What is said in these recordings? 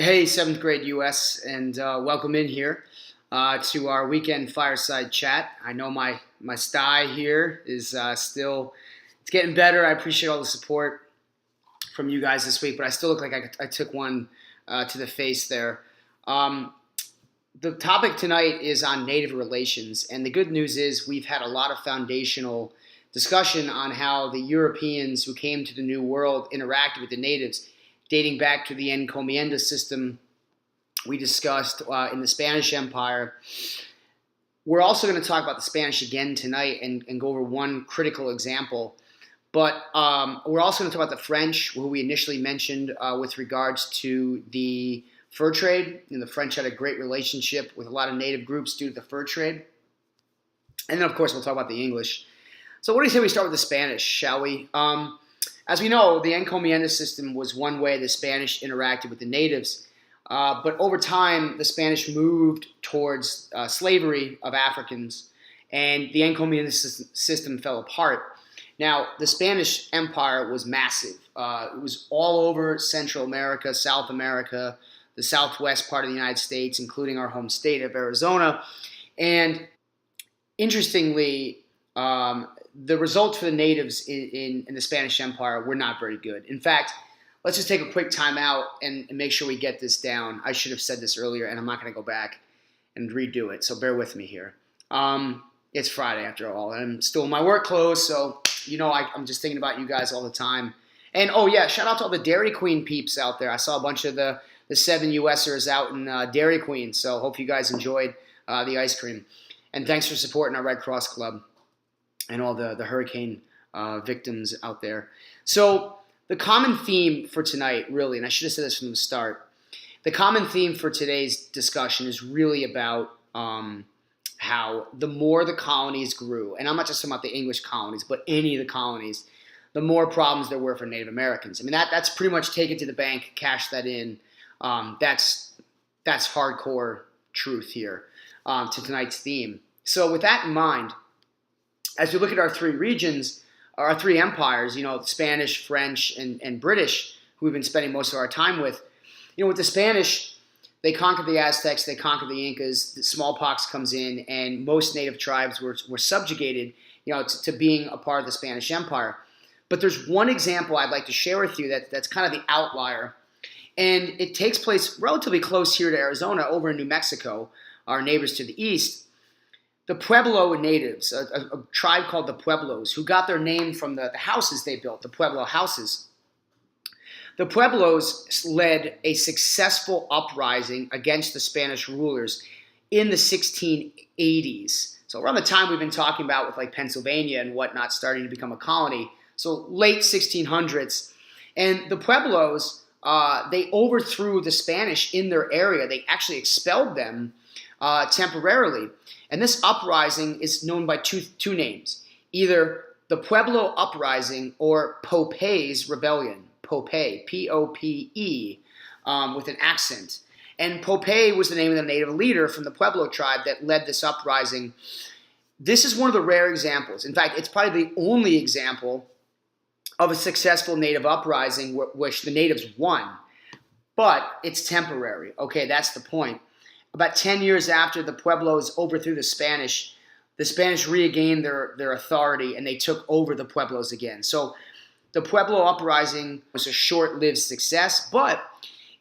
Hey, seventh grade US, and welcome in here to our weekend fireside chat. I know my sty here is still it's getting better. I appreciate all the support from you guys this week, but I still look like I took one to the face there. Um, the topic tonight is on Native relations, and the good news is we've had a lot of foundational discussion on how the Europeans who came to the New World interacted with the natives, dating back to the encomienda system we discussed in the Spanish Empire. We're also going to talk about the Spanish again tonight and go over one critical example. But we're also going to talk about the French, who we initially mentioned with regards to the fur trade. And the French had a great relationship with a lot of native groups due to the fur trade. And then, of course, we'll talk about the English. So what do you say we start with the Spanish, shall we? As we know, the encomienda system was one way the Spanish interacted with the natives. But over time, the Spanish moved towards slavery of Africans, and the encomienda system fell apart. Now, the Spanish Empire was massive. It was all over Central America, South America, the southwest part of the United States, including our home state of Arizona. And interestingly, the results for the natives in the Spanish Empire were not very good. In fact, let's just take a quick time out and make sure we get this down. I should have said this earlier, and I'm not going to go back and redo it, so bear with me here. It's Friday after all, and I'm still in my work clothes, so I'm just thinking about you guys all the time. And oh yeah, shout out to all the Dairy Queen peeps out there. I saw a bunch of the 7 USers out in Dairy Queen, so hope you guys enjoyed the ice cream. And thanks for supporting our Red Cross Club and all the hurricane victims out there. So the common theme for tonight, really, and I should have said this from the start, the common theme for today's discussion is really about how the more the colonies grew, and I'm not just talking about the English colonies, but any of the colonies, the more problems there were for Native Americans. I mean, that's pretty much take it to the bank, cash that in. That's hardcore truth here to tonight's theme. So with that in mind, as we look at our three regions, our three empires, the Spanish, French, and British, who we've been spending most of our time with, with the Spanish, they conquered the Aztecs, they conquered the Incas, the smallpox comes in, and most native tribes were subjugated, to being a part of the Spanish Empire. But there's one example I'd like to share with you that's kind of the outlier, and it takes place relatively close here to Arizona, over in New Mexico, our neighbors to the east. The Pueblo natives, a tribe called the Pueblos, who got their name from the houses they built, the Pueblo houses. The Pueblos led a successful uprising against the Spanish rulers in the 1680s. So around the time we've been talking about with like Pennsylvania and whatnot starting to become a colony. So late 1600s. And the Pueblos, they overthrew the Spanish in their area. They actually expelled them temporarily. And this uprising is known by two names, either the Pueblo Uprising or Pope's Rebellion. Pope, P-O-P-E, with an accent. And Pope was the name of the native leader from the Pueblo tribe that led this uprising. This is one of the rare examples. In fact, it's probably the only example of a successful native uprising which the natives won. But it's temporary. Okay, that's the point. About 10 years after the Pueblos overthrew the Spanish regained their authority, and they took over the Pueblos again. So the Pueblo uprising was a short-lived success, but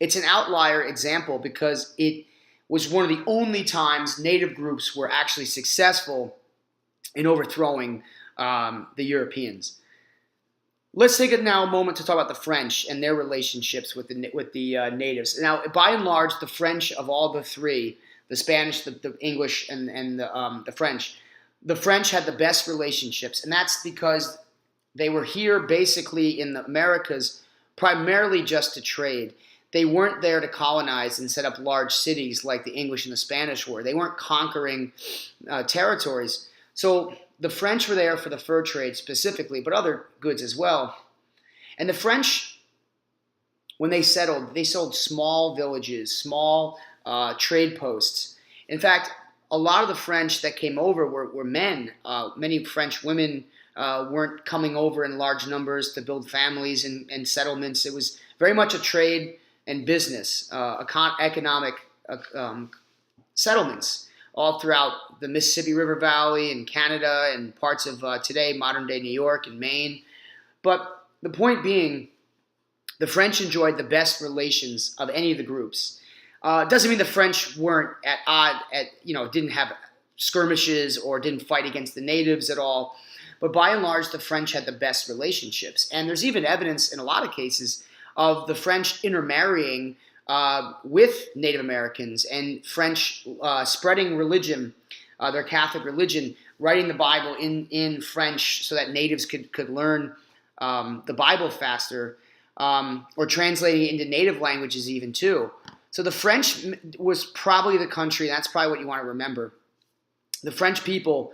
it's an outlier example because it was one of the only times native groups were actually successful in overthrowing the Europeans. Let's take it now a moment to talk about the French and their relationships with the natives. Now, by and large, the French of all the three, the Spanish, the English, and the French had the best relationships, and that's because they were here basically in the Americas primarily just to trade. They weren't there to colonize and set up large cities like the English and the Spanish were. They weren't conquering territories. So the French were there for the fur trade specifically, but other goods as well. And the French, when they settled, they sold small villages, small trade posts. In fact, a lot of the French that came over were men. Many French women weren't coming over in large numbers to build families and settlements. It was very much a trade and business, economic settlements all throughout the Mississippi River Valley and Canada and parts of today modern-day New York and Maine. But the point being, the French enjoyed the best relations of any of the groups. Doesn't mean the French weren't didn't have skirmishes or didn't fight against the natives at all. But by and large, the French had the best relationships. And there's even evidence in a lot of cases of the French intermarrying with Native Americans and French spreading religion, their Catholic religion, writing the Bible in French so that natives could learn the Bible faster, or translating it into native languages even too. So the French was probably the country, that's probably what you want to remember. The French people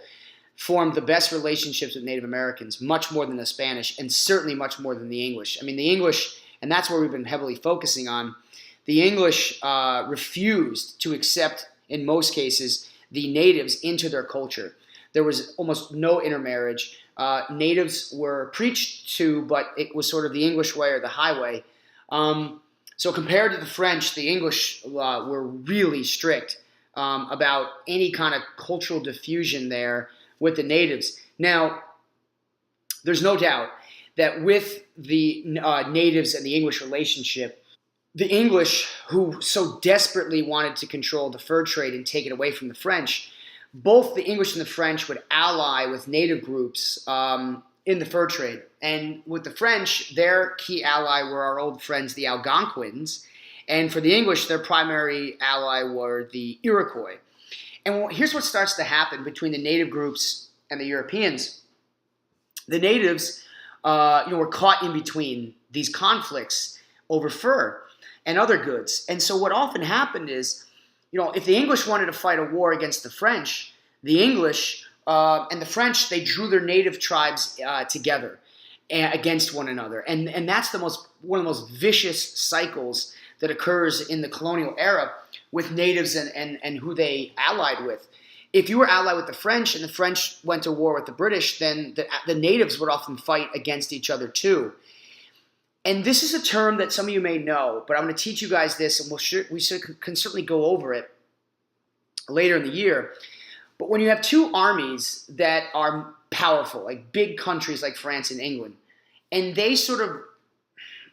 formed the best relationships with Native Americans, much more than the Spanish, and certainly much more than the English. I mean, the English, and that's where we've been heavily focusing on, the English refused to accept, in most cases, the natives into their culture. There was almost no intermarriage. Natives were preached to, but it was sort of the English way or the highway. So compared to the French, the English were really strict about any kind of cultural diffusion there with the natives. Now, there's no doubt that with the natives and the English relationship, the English, who so desperately wanted to control the fur trade and take it away from the French, both the English and the French would ally with native groups in the fur trade. And with the French, their key ally were our old friends, the Algonquins. And for the English, their primary ally were the Iroquois. And here's what starts to happen between the native groups and the Europeans. The natives were caught in between these conflicts over fur and other goods. And so what often happened is, if the English wanted to fight a war against the French, the English and the French, they drew their native tribes together against one another. And that's one of the most vicious cycles that occurs in the colonial era with natives and who they allied with. If you were allied with the French and the French went to war with the British, then the natives would often fight against each other too. And this is a term that some of you may know, but I'm going to teach you guys this, and we can certainly go over it later in the year. But when you have two armies that are powerful, like big countries like France and England, and they sort of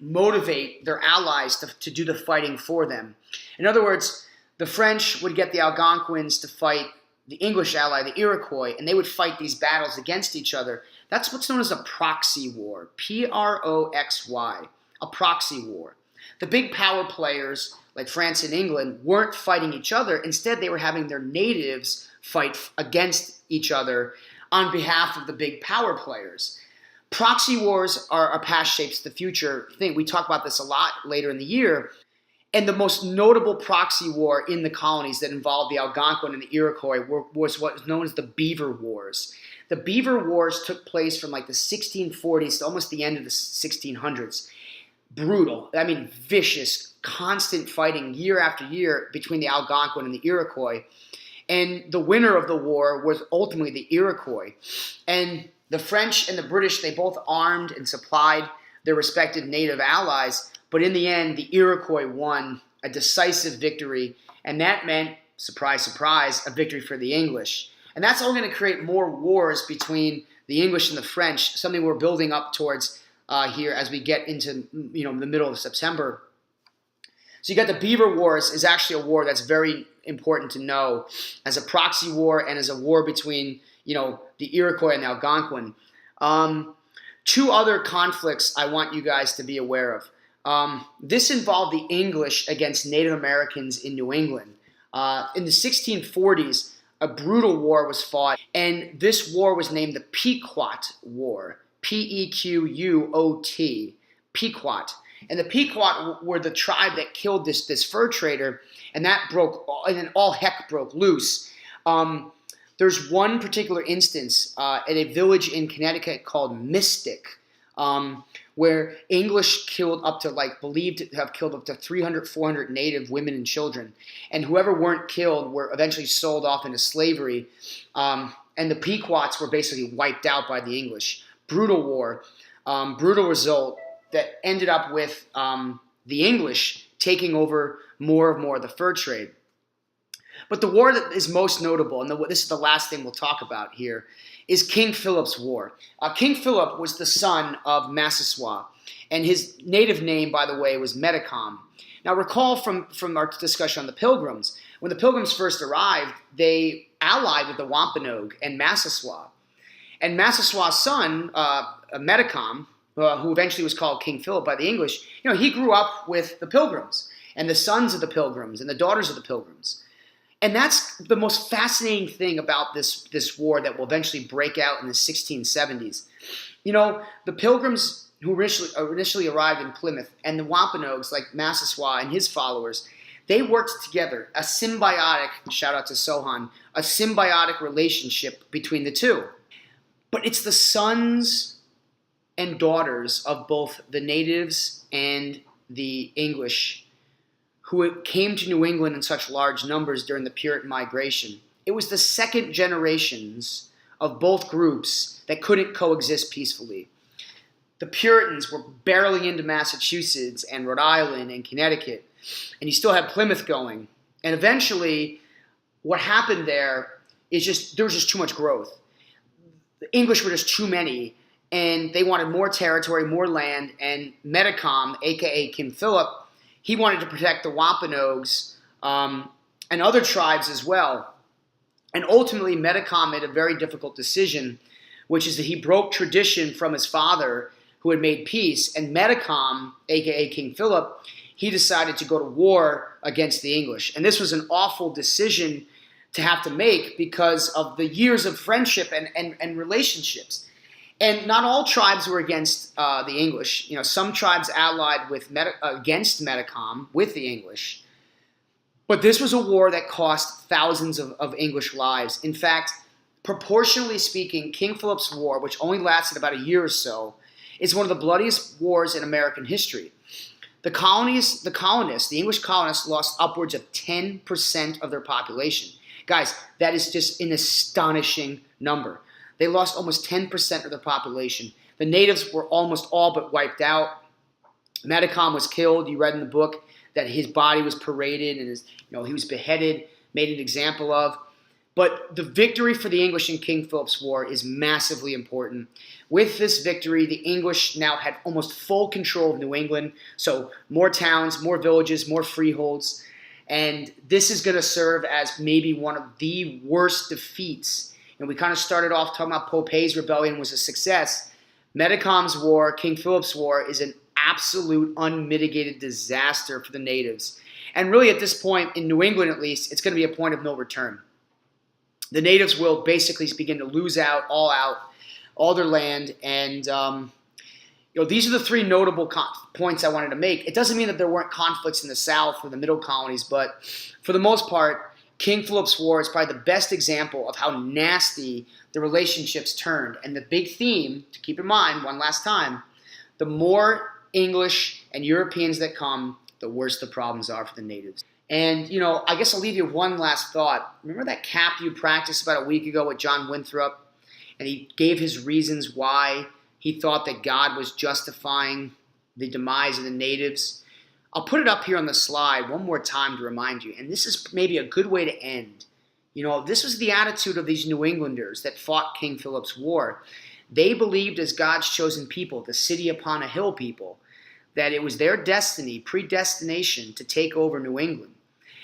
motivate their allies to do the fighting for them. In other words, the French would get the Algonquins to fight the English ally, the Iroquois, and they would fight these battles against each other. That's what's known as a proxy war, Proxy, a proxy war. The big power players like France and England weren't fighting each other. Instead, they were having their natives fight against each other on behalf of the big power players. Proxy wars are a past shapes the future thing. We talk about this a lot later in the year. And the most notable proxy war in the colonies that involved the Algonquin and the Iroquois was what was known as the Beaver Wars. The Beaver Wars took place from like the 1640s to almost the end of the 1600s. Brutal, vicious, constant fighting year after year between the Algonquin and the Iroquois. And the winner of the war was ultimately the Iroquois. And the French and the British, they both armed and supplied their respective native allies. But in the end, the Iroquois won a decisive victory. And that meant, surprise, surprise, a victory for the English. And that's all going to create more wars between the English and the French, something we're building up towards here as we get into the middle of September. So you got the Beaver Wars is actually a war that's very important to know as a proxy war and as a war between the Iroquois and the Algonquin. Two other conflicts I want you guys to be aware of. This involved the English against Native Americans in New England. In the 1640s, a brutal war was fought, and this war was named the Pequot War. Pequot, Pequot. And the Pequot were the tribe that killed this fur trader, and then all heck broke loose. There's one particular instance at a village in Connecticut called Mystic, where English killed believed to have killed up to 300, 400 native women and children. And whoever weren't killed were eventually sold off into slavery. And the Pequots were basically wiped out by the English. Brutal war, brutal result that ended up with the English taking over more and more of the fur trade. But the war that is most notable, and this is the last thing we'll talk about here, is King Philip's War. King Philip was the son of Massasoit, and his native name, by the way, was Metacom. Now recall from our discussion on the Pilgrims, when the Pilgrims first arrived, they allied with the Wampanoag and Massasoit. And Massasoit's son, Metacom, who eventually was called King Philip by the English, he grew up with the Pilgrims and the sons of the Pilgrims and the daughters of the Pilgrims. And that's the most fascinating thing about this war that will eventually break out in the 1670s. The Pilgrims who initially arrived in Plymouth and the Wampanoags like Massasoit and his followers, they worked together, a symbiotic, shout out to Sohan, a symbiotic relationship between the two. But it's the sons and daughters of both the natives and the English who came to New England in such large numbers during the Puritan migration. It was the second generations of both groups that couldn't coexist peacefully. The Puritans were barreling into Massachusetts and Rhode Island and Connecticut, and you still had Plymouth going. And eventually, what happened there is there was just too much growth. The English were just too many, and they wanted more territory, more land, and Metacom, aka King Philip, he wanted to protect the Wampanoags and other tribes as well. And ultimately, Metacom made a very difficult decision, which is that he broke tradition from his father, who had made peace. And Metacom, aka King Philip, he decided to go to war against the English. And this was an awful decision to have to make because of the years of friendship and relationships. And not all tribes were against the English. Some tribes allied against Metacom with the English. But this was a war that cost thousands of English lives. In fact, proportionally speaking, King Philip's War, which only lasted about a year or so, is one of the bloodiest wars in American history. The colonists, the English colonists, lost upwards of 10% of their population. Guys, that is just an astonishing number. They lost almost 10% of their population. The natives were almost all but wiped out. Metacom was killed. You read in the book that his body was paraded and he was beheaded, made an example of. But the victory for the English in King Philip's War is massively important. With this victory, the English now had almost full control of New England. So more towns, more villages, more freeholds. And this is going to serve as maybe one of the worst defeats. And we kind of started off talking about Popay's rebellion was a success. Metacom's war, King Philip's War, is an absolute unmitigated disaster for the natives. And really at this point, in New England at least, it's going to be a point of no return. The natives will basically begin to lose out all their land. And these are the three notable points I wanted to make. It doesn't mean that there weren't conflicts in the South or the middle colonies, but for the most part, King Philip's War is probably the best example of how nasty the relationships turned. And the big theme, to keep in mind one last time, the more English and Europeans that come, the worse the problems are for the natives. And, I guess I'll leave you with one last thought. Remember that cap you practiced about a week ago with John Winthrop? And he gave his reasons why he thought that God was justifying the demise of the natives. I'll put it up here on the slide one more time to remind you, and this is maybe a good way to end. This was the attitude of these New Englanders that fought King Philip's War. They believed as God's chosen people, the city upon a hill people, that it was their destiny, predestination, to take over New England.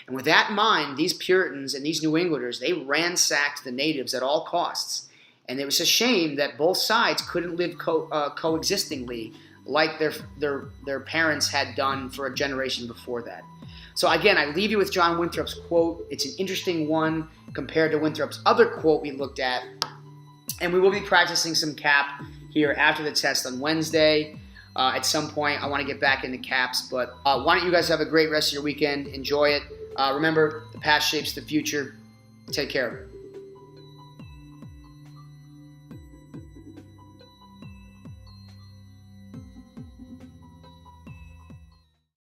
And with that in mind, these Puritans and these New Englanders, they ransacked the natives at all costs. And it was a shame that both sides couldn't live coexistingly like their parents had done for a generation before that. So again, I leave you with John Winthrop's quote. It's an interesting one compared to Winthrop's other quote we looked at. And we will be practicing some cap here after the test on Wednesday. At some point, I want to get back into caps. But why don't you guys have a great rest of your weekend. Enjoy it. Remember, the past shapes the future. Take care.